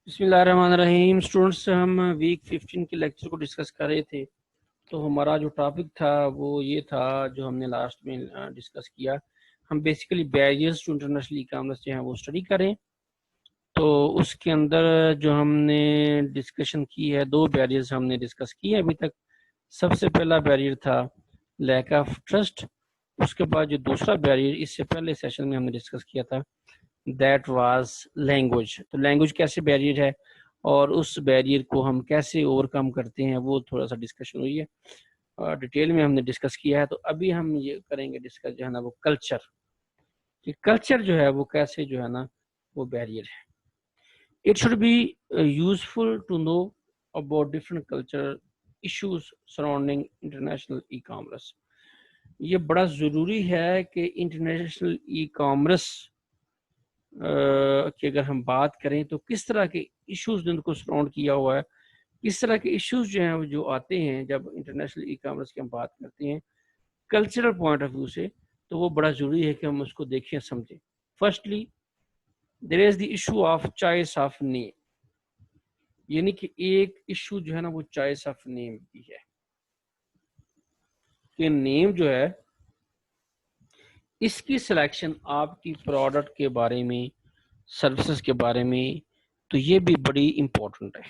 بسم اللہ الرحمن الرحیم. اسٹوڈنٹس، ہم ویک 15 کے لیکچر کو ڈسکس کر رہے تھے. تو ہمارا جو ٹاپک تھا وہ یہ تھا جو ہم نے لاسٹ میں ڈسکس کیا. ہم basically barriers to international e commerce جو ہیں وہ اسٹڈی کریں. تو اس کے اندر جو ہم نے ڈسکشن کی ہے، 2 بیریئرز ہم نے ڈسکس کی ہیں ابھی تک. سب سے پہلا بیریئر تھا لیک آف ٹرسٹ. اس کے بعد جو دوسرا بیریئر اس سے پہلے سیشن میں ہم نے ڈسکس کیا تھا دیٹ واز لینگویج. تو لینگویج کیسے بیریئر ہے اور اس بیریئر کو ہم کیسے اوور کم کرتے ہیں وہ تھوڑا سا ڈسکشن ہوئی ہے، ڈیٹیل میں ہم نے ڈسکس کیا ہے. تو ابھی ہم یہ کریں گے ڈسکس جو ہے نا وہ کلچر، کہ کلچر جو ہے وہ کیسے جو ہے نا وہ بیریئر ہے. It should be useful to know about different culture issues surrounding international e commerce. یہ بڑا ضروری ہے کہ انٹرنیشنل ای کامرس کہ اگر ہم بات کریں تو کس طرح کے ایشوز نے ان کو سراؤنڈ کیا ہوا ہے، کس طرح کے ایشوز جو ہیں جو آتے ہیں جب انٹرنیشنل ای کامرس کی ہم بات کرتے ہیں کلچرل پوائنٹ آف ویو سے. تو وہ بڑا ضروری ہے کہ ہم اس کو دیکھیں سمجھیں. Firstly there is the issue of choice of name. یعنی کہ ایک ایشو جو ہے نا وہ چوائس آف نیم کی ہے کہ نیم جو ہے اس کی سلیکشن آپ کی پروڈکٹ کے بارے میں، سروسز کے بارے میں، تو یہ بھی بڑی امپورٹنٹ ہے.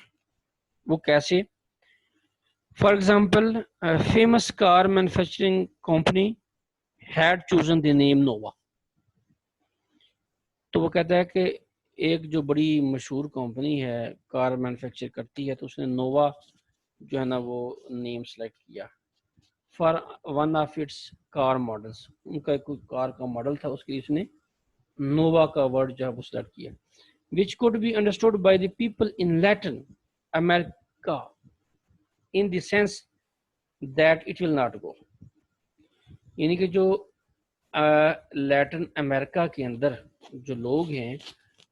وہ کیسے؟ For example famous car manufacturing company had chosen the name Nova. تو وہ کہتا ہے کہ ایک جو بڑی مشہور کمپنی ہے کار مینوفیکچر کرتی ہے تو اس نے نووا جو ہے نا وہ نیم سلیکٹ کیا for one of its car models. ان کا کوئی کار کا ماڈل تھا، اس کے لیے اس نے نووا کا ورڈ جو ہے وہ سلیکٹ کیا. which could be understood by the people in Latin America in the sense that it will not go. یعنی کہ جو لیٹن امریکہ کے اندر جو لوگ ہیں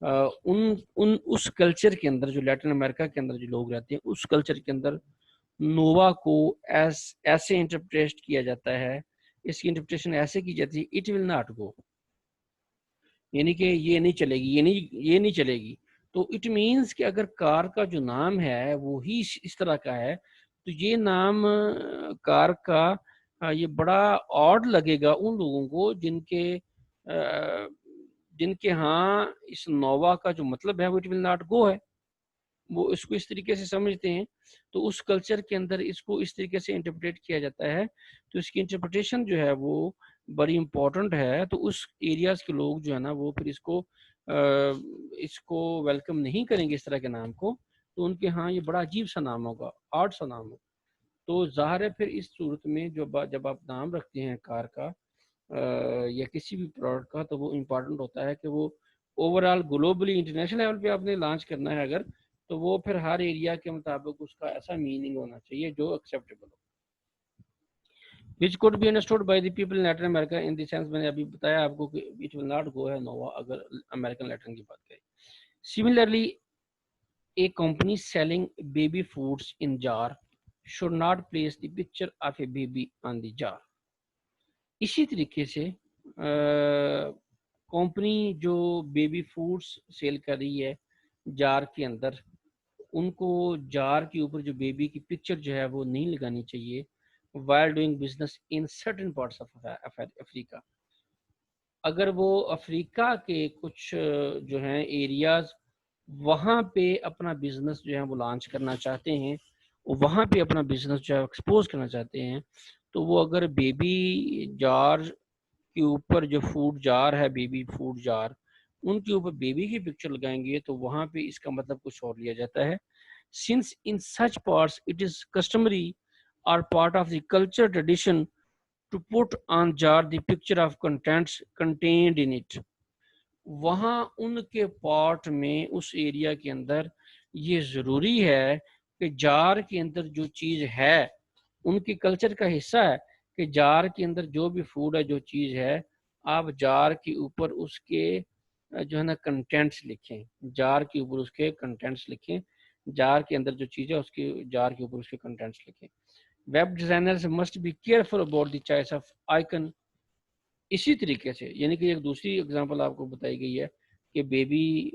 اس کلچر کے اندر، جو لیٹن امریکہ کے اندر جو لوگ رہتے ہیں اس کلچر کے اندر نووا کو ایسے انٹرپریٹ کیا جاتا ہے، اس کی انٹرپریٹیشن ایسے کی جاتی ہے اٹ ول ناٹ گو. یعنی کہ یہ نہیں چلے گی، یہ نہیں چلے گی. تو اٹ مینس کہ اگر کار کا جو نام ہے وہی اس طرح کا ہے تو یہ نام کار کا یہ بڑا آڈ لگے گا ان لوگوں کو جن کے ہاں اس نووا کا جو مطلب ہے وہ اٹ ول ناٹ گو ہے، وہ اس کو اس طریقے سے سمجھتے ہیں. تو اس کلچر کے اندر اس کو اس طریقے سے انٹرپریٹ کیا جاتا ہے. تو اس کی انٹرپریٹیشن جو ہے وہ بڑی امپورٹنٹ ہے. تو اس ایریاز کے لوگ جو ہے نا وہ پھر اس کو ویلکم نہیں کریں گے اس طرح کے نام کو. تو ان کے ہاں یہ بڑا عجیب سا نام ہوگا، آڈ سا نام ہوگا. تو ظاہر ہے پھر اس صورت میں جب آپ نام رکھتے ہیں کار کا یا کسی بھی پروڈکٹ کا تو وہ امپورٹنٹ ہوتا ہے کہ وہ over all globally international level پہ آپ نے لانچ کرنا ہے اگر، تو وہ پھر ہر ایریا کے مطابق اس کا ایسا میننگ ہونا چاہیے جو acceptable who. which could be understood by the people in Latin America in the sense میں نے ابھی بتایا آپ کو کہ it will not go ہے نووا اگر امریکن لیٹن کی بات کریں. Similarly a company selling baby foods in jar should not place the picture of a baby on the jar. اسی طریقے سے کمپنی جو بیبی فوڈس سیل کر رہی ہے جار کے اندر، ان کو جار کے اوپر جو بیبی کی پکچر جو ہے وہ نہیں لگانی چاہیے while doing business in certain parts of افریقہ. اگر وہ افریقہ کے کچھ جو ہیں ایریاز وہاں پہ اپنا بزنس جو ہے وہ لانچ کرنا چاہتے ہیں، وہاں پہ اپنا بزنس جو ہے ایکسپوز کرنا چاہتے ہیں، تو وہ اگر بیبی جار کے اوپر جو فوڈ جار ہے، بیبی فوڈ جار، ان کے اوپر بیبی کی پکچر لگائیں گے تو وہاں پہ اس کا مطلب کچھ اور لیا جاتا ہے. Since in such parts it is customary or part of the culture tradition to put on jar the picture of contents contained in it. وہاں ان کے پارٹ میں اس ایریا کے اندر یہ ضروری ہے کہ جار کے اندر جو چیز ہے ان کی کلچر کا حصہ ہے کہ جار کے اندر جو بھی فوڈ ہے، جو چیز ہے، آپ جار کے اوپر اس کے جو ہے نا کنٹینٹس لکھیں، جار کے اوپر اس کے کنٹینٹس لکھیں، جار کے اندر جو چیز ہے اس کے جار کے اوپر اس کے کنٹینٹس لکھیں. Web designers must be careful about the choice of icon. اسی طریقے سے یعنی کہ ایک دوسری اگزامپل آپ کو بتائی گئی ہے کہ بیبی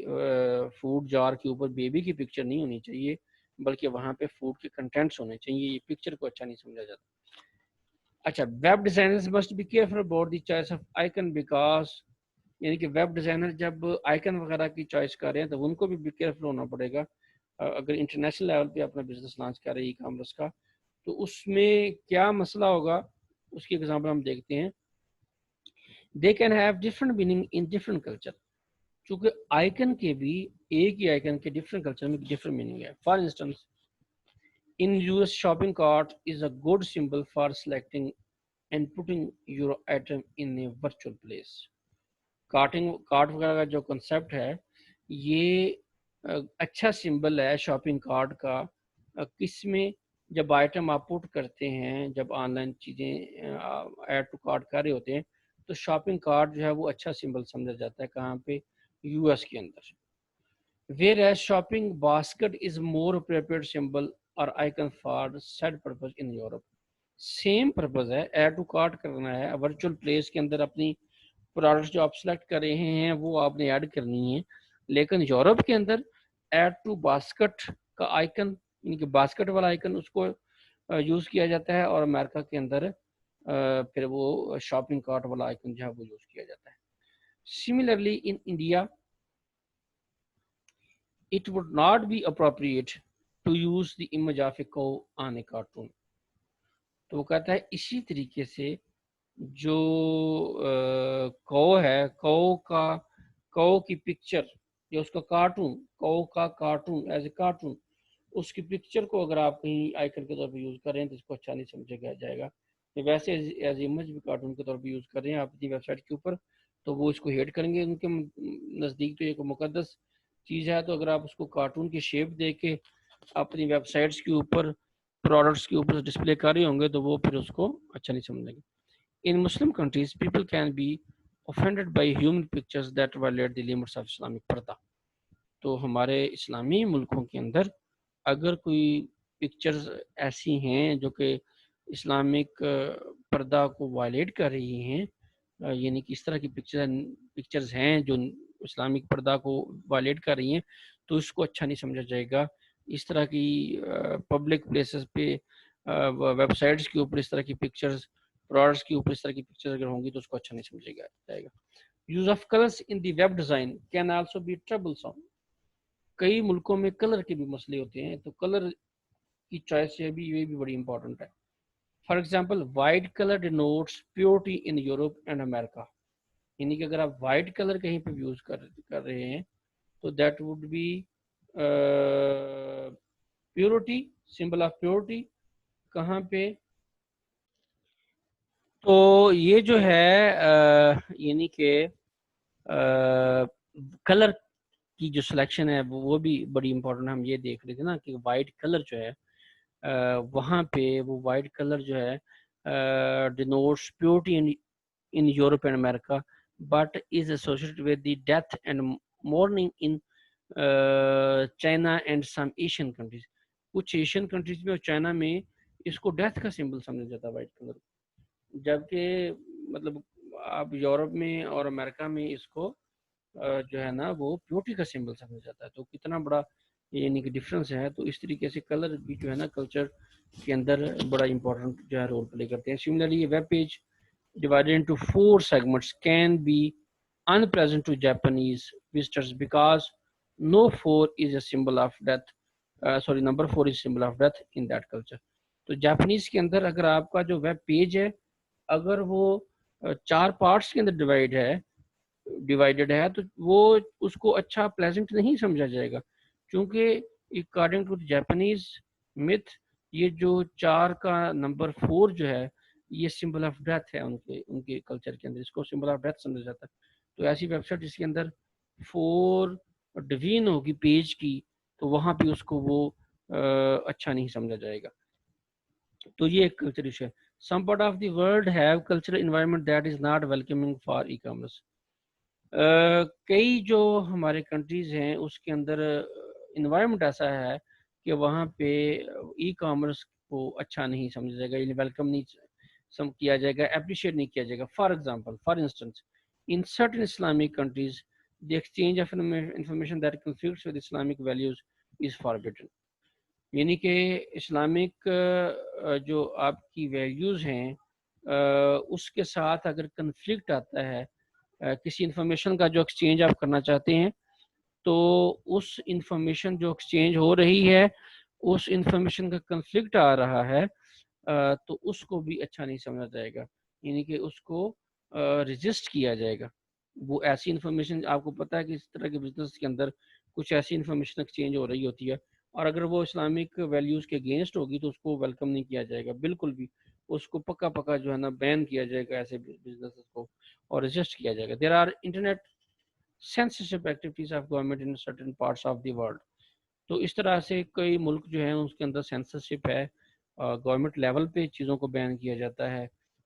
فوڈ جار کے اوپر بیبی کی پکچر نہیں ہونی چاہیے، بلکہ وہاں پہ فوڈ کے کنٹینٹس ہونے چاہیے. یہ پکچر کو اچھا نہیں سمجھا جاتا. اچھا، web designers must be careful about the choice of icon because, یعنی کہ ویب ڈیزائنر جب آئیکن وغیرہ کی چوائس کر رہے ہیں تو ان کو بھی کیئرفل ہونا پڑے گا. اگر انٹرنیشنل لیول پہ اپنا بزنس لانچ کر رہے ہیں ای کامرس کا، تو اس میں کیا مسئلہ ہوگا، اس کی ایگزامپل ہم دیکھتے ہیں. They can have different meaning in different culture. چونکہ آئیکن کے بھی ایک ہی آئیکن کے ڈفرنٹ کلچر میں ڈفرنٹ میننگ ہے. For instance, in US shopping cart is a good symbol for selecting and putting your item in a virtual place. Cart وغیرہ کا جو کنسیپٹ ہے یہ اچھا سمبل ہے شاپنگ کارٹ کا. کس میں؟ جب آئٹم آپ پٹ کرتے ہیں، جب آن لائن چیزیں ایڈ ٹو کارٹ کر رہے ہوتے ہیں، تو شاپنگ کارٹ جو ہے وہ اچھا سمبل سمجھا جاتا ہے. کہاں پہ؟ یو ایس کے اندر. Whereas shopping basket is more appropriate symbol or icon for said purpose in Europe. Same purpose ہے، add to cart کرنا ہے. ورچوئل پلیس کے اندر اپنی پروڈکٹس جو آپ سلیکٹ کر رہے ہیں وہ آپ نے ایڈ کرنی ہے. لیکن یورپ کے اندر ایڈ ٹو باسکٹ کا آئکن، یعنی کہ باسکٹ والا آئکن، اس کو یوز کیا جاتا ہے، اور امریکہ کے اندر پھر وہ شاپنگ کارٹ والا آئکن جو ہے وہ یوز کیا جاتا ہے. Similarly in India it would not be appropriate to use the image of a cow on a cartoon. تو وہ کہتا ہے اسی طریقے سے جو کو ہے، کو کی پکچر یا اس کا کارٹون، کو کا کارٹون ایز اے کارٹون، اس کی پکچر کو اگر آپ کہیں آئیکن کے طور پہ یوز کر رہے ہیں تو اس کو اچھا نہیں سمجھا جائے گا. ویسے ایز امیج بھی کارٹون کے طور پہ یوز کر رہے ہیں آپ اپنی ویب سائٹ کے اوپر، تو وہ اس کو ہیٹ کریں گے. ان کے نزدیک تو ایک مقدس چیز ہے، تو اگر آپ اس کو کارٹون کی شیپ دے کے اپنی ویب سائٹس کے اوپر، پروڈکٹس کے اوپر ڈسپلے کر رہے ہوں گے تو وہ پھر اس کو اچھا نہیں سمجھیں گے. In Muslim countries, people can be offended by human pictures that violate the limits of Islamic پردہ. تو ہمارے اسلامی ملکوں کے اندر اگر کوئی پکچرز ایسی ہیں جو کہ اسلامک پردہ کو وائلیٹ کر رہی ہیں، یعنی کہ اس طرح کی پکچرز ہیں جو اسلامک پردہ کو وائلیٹ کر رہی ہیں، تو اس کو اچھا نہیں سمجھا جائے گا. اس طرح کی پبلک پلیسز پہ، ویب سائٹس کے اوپر اس طرح کی پکچرز، پروڈکٹس کے اوپر اس طرح کی پکچرز اگر ہوں گی تو اس کو اچھا نہیں سمجھا جائے گا. Use of colours in the web design can also be troublesome. کئی ملکوں میں کلر کے بھی مسئلے ہوتے ہیں، تو کلر کی چوائس یہ بھی بڑی امپورٹنٹ ہے. For example, white colour denotes purity in Europe and America. یعنی کہ اگر آپ وائٹ کلر کہیں پہ یوز کر رہے ہیں تو that would be purity, symbol of purity. کہاں پہ؟ تو یہ جو ہے یعنی کہ کلر کی جو سلیکشن ہے وہ بھی بڑی امپورٹنٹ. ہم یہ دیکھ رہے تھے نا کہ وائٹ کلر جو ہے وہاں پہ وہ وائٹ کلر جو ہے denotes purity in Europe and America, but is associated with the death and mourning in China and some Asian countries. کچھ ایشین کنٹریز میں اور چائنا میں اس کو ڈیتھ کا سمبل سمجھا جاتا ہے وائٹ کلر، جبکہ مطلب آپ یورپ میں اور امریکہ میں اس کو جو ہے نا وہ پیورٹی کا سمبل سمجھا جاتا ہے. تو کتنا بڑا یعنی کہ ڈفرینس ہے. تو اس طریقے سے کلر بھی جو ہے نا کلچر کے اندر بڑا امپورٹنٹ جو ہے رول پلے کرتے ہیں. Similarly web page divided into 4 segments can be unpleasant to Japanese visitors because no 4 is a symbol of death. Number 4 is symbol of death in that culture. تو Japanese کے اندر اگر آپ کا جو ویب پیج ہے اگر وہ 4 پارٹس کے اندر ڈیوائیڈڈ ہے تو وہ اس کو اچھا پلیزنٹ نہیں سمجھا جائے گا، کیونکہ اکارڈنگ ٹو جاپنیز متھ یہ جو 4 کا نمبر 4 جو ہے یہ سمبل آف ڈیتھ ہے. ان کے کلچر کے اندر اس کو سمبل آف ڈیتھ سمجھا جاتا ہے. تو ایسی ویب سائٹ جس کے اندر 4 ڈویژن ہوگی پیج کی تو وہاں پہ اس کو وہ اچھا نہیں سمجھا جائے گا. تو یہ ایک کلچر ایشو ہے. Some part of the world have cultural environment that is not welcoming for e-commerce. کئی جو ہمارے کنٹریز ہیں اس کے اندر انوائرمنٹ ایسا ہے کہ وہاں پہ ای کامرس کو اچھا نہیں سمجھا جائے گا، یعنی ویلکم نہیں کیا جائے گا، اپریشیٹ نہیں کیا جائے گا. For instance in certain Islamic countries the exchange of information that conflicts with Islamic values is forbidden. یعنی کہ اسلامک جو آپ کی ویلیوز ہیں اس کے ساتھ اگر کنفلکٹ آتا ہے کسی انفارمیشن کا جو ایکسچینج آپ کرنا چاہتے ہیں تو اس انفارمیشن جو ایکسچینج ہو رہی ہے اس انفارمیشن کا کنفلکٹ آ رہا ہے تو اس کو بھی اچھا نہیں سمجھا جائے گا، یعنی کہ اس کو رجسٹ کیا جائے گا. وہ ایسی انفارمیشن آپ کو پتہ ہے کہ اس طرح کے بزنس کے اندر کچھ ایسی انفارمیشن ایکسچینج ہو رہی ہوتی ہے اور اگر وہ اسلامک ویلیوز کے اگینسٹ ہوگی تو اس کو ویلکم نہیں کیا جائے گا بالکل بھی، اس کو پکا جو ہے نا بین کیا جائے گا ایسے بزنس کو اور رجسٹ کیا جائے گا. There are internet censorship activities of government in certain parts of the world. تو اس طرح سے کئی ملک جو ہیں اس کے اندر سینسرشپ ہے، گورنمنٹ لیول پہ چیزوں کو بین کیا جاتا ہے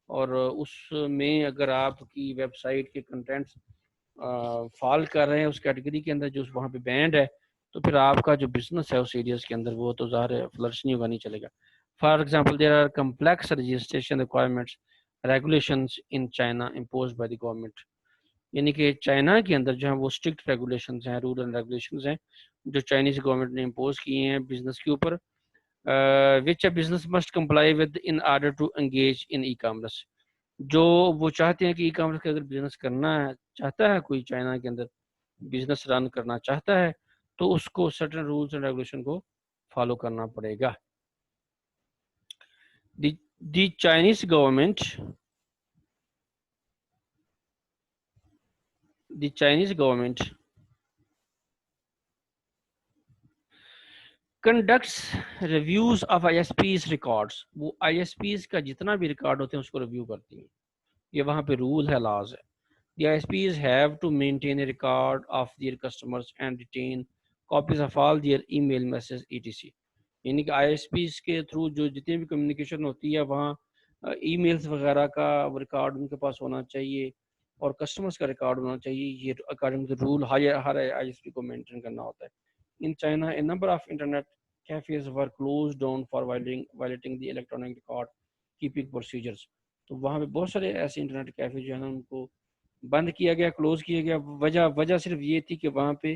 اور اس میں اگر آپ کی ویب سائٹ کے کنٹینٹس فال کر رہے ہیں اس کیٹیگری کے اندر جو وہاں پہ بینڈ ہے تو پھر آپ کا جو بزنس ہے اس ایریاز کے اندر وہ تو ظاہر ہے فلرش نہیں ہوگا، نہیں چلے گا. For example there are complex registration requirements regulations in China imposed by the government. یعنی کہ چائنا کے اندر جو ہے وہ اسٹرکٹ ریگولیشنز ہیں، رول اینڈ ریگولیشنز ہیں جو چائنیز گورنمنٹ نے امپوز کیے ہیں بزنس کے اوپر، which a business must comply with in order to engage in e commerce. جو وہ چاہتے ہیں کہ ای کامرس کے اگر بزنس کرنا ہے چاہتا ہے کوئی چائنا کے اندر بزنس رن کرنا چاہتا ہے تو اس کو سرٹن رولز اینڈ ریگولیشن کو فالو کرنا پڑے گا. The Chinese government conducts reviews of I S Ps records. وہ آئی ایس پیز کا جتنا بھی ریکارڈ ہوتے ہیں اس کو ریویو کرتی ہیں، یہ وہاں پہ رول ہے، لاز ہے. The ISPs have to maintain a record of their customers and retain copies of all their email messages etc. یعنی کہ آئی ایس پیز کے تھرو جو جتنی بھی کمیونیکیشن ہوتی ہے وہاں ای میلز وغیرہ کا ریکارڈ ان کے پاس ہونا چاہیے اور کسٹمرز کا ریکارڈ ہونا چاہیے. یہ اکارڈنگ ٹو رول ہر آئی ایس پی کو مینٹین کرنا ہوتا ہے. In China, a number of internet cafes were closed down for violating the electronic record keeping procedures. تو وہاں پہ بہت سارے ایسے انٹرنیٹ کیفے جو ہے نا ان کو بند کیا گیا، کلوز کیا گیا. وجہ صرف یہ تھی کہ وہاں پہ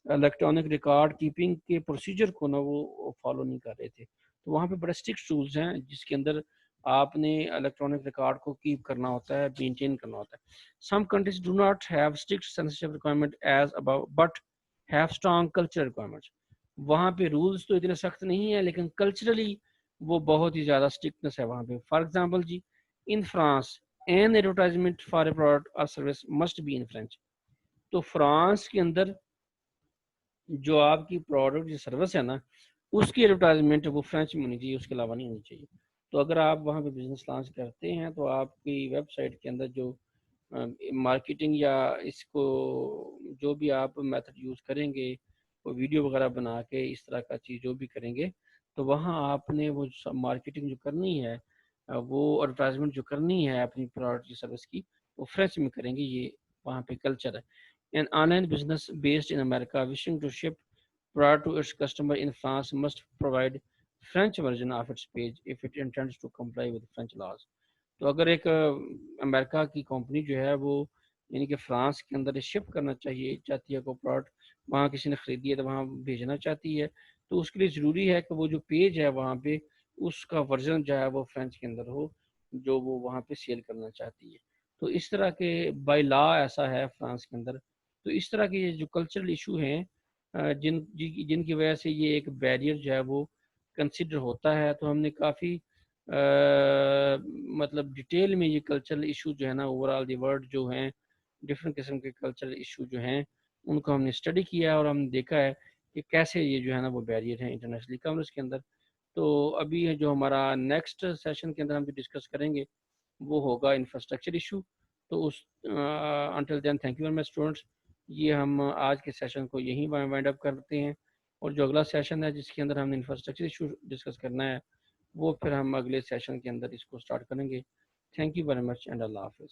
الیکٹرانک ریکارڈ کیپنگ کے پروسیجر کو نا وہ فالو نہیں کر رہے تھے. تو وہاں پہ بڑے اسٹرکٹ رولز ہیں جس کے اندر آپ نے الیکٹرانک ریکارڈ کو کیپ کرنا ہوتا ہے، مینٹین کرنا ہوتا ہے. Some countries do not have strict censorship requirement as about but have strong cultural requirements. وہاں پہ رولز تو اتنے سخت نہیں ہیں لیکن کلچرلی وہ بہت ہی زیادہ اسٹرکٹنس ہے وہاں پہ. For example G in France an advertisement for a product or service must be in French. تو فرانس کے اندر جو آپ کی پروڈکٹ جو سروس ہے نا اس کی ایڈورٹائزمنٹ وہ فرینچ میں ہونی چاہیے، اس کے علاوہ نہیں ہونی چاہیے. تو اگر آپ وہاں پہ بزنس لانچ کرتے ہیں تو آپ کی ویب سائٹ کے اندر جو مارکیٹنگ یا اس کو جو بھی آپ میتھڈ یوز کریں گے وہ ویڈیو وغیرہ بنا کے اس طرح کا چیز جو بھی کریں گے تو وہاں آپ نے وہ مارکیٹنگ جو کرنی ہے وہ ایڈورٹائزمنٹ جو کرنی ہے اپنی پروڈکٹ کی سروس کی وہ فرینچ میں کریں گے. یہ وہاں پہ کلچر ہے. An online business based in America wishing to ship product to its customer in France must provide French version of its page if it intends to comply with French laws. تو اگر ایک امریکہ کی company جو ہے وہ یعنی کہ France کے اندر شپ کرنا چاہتی ہے کوئی پروڈکٹ وہاں کسی نے خریدی ہے تو وہاں بھیجنا چاہتی ہے تو اس کے لیے ضروری ہے کہ وہ جو پیج ہے وہاں پہ اس کا ورژن جو ہے وہ فرینچ کے اندر ہو جو وہ وہاں پہ سیل کرنا چاہتی ہے. تو اس طرح کے بائی لا ایسا ہے فرانس کے اندر. تو اس طرح کے جو کلچرل ایشو ہیں جن کی وجہ سے یہ ایک بیریئر جو ہے وہ کنسیڈر ہوتا ہے. تو ہم نے کافی مطلب ڈیٹیل میں یہ کلچرل ایشو جو ہے نا اوور آل دی ورلڈ جو ہیں ڈفرینٹ قسم کے کلچرل ایشو جو ہیں ان کو ہم نے اسٹڈی کیا ہے اور ہم نے دیکھا ہے کہ کیسے یہ جو ہے نا وہ بیریئر ہیں انٹرنیشنل کامرس کے اندر. تو ابھی جو ہمارا نیکسٹ سیشن کے اندر ہم جو ڈسکس کریں گے وہ ہوگا انفراسٹرکچر ایشو. تو اس until then thank you very much students. یہ ہم آج کے سیشن کو یہیں وائنڈ اپ کرتے ہیں اور جو اگلا سیشن ہے جس کے اندر ہم نے انفراسٹرکچر ایشو ڈسکس کرنا ہے وہ پھر ہم اگلے سیشن کے اندر اس کو سٹارٹ کریں گے. Thank you very much and اللہ حافظ.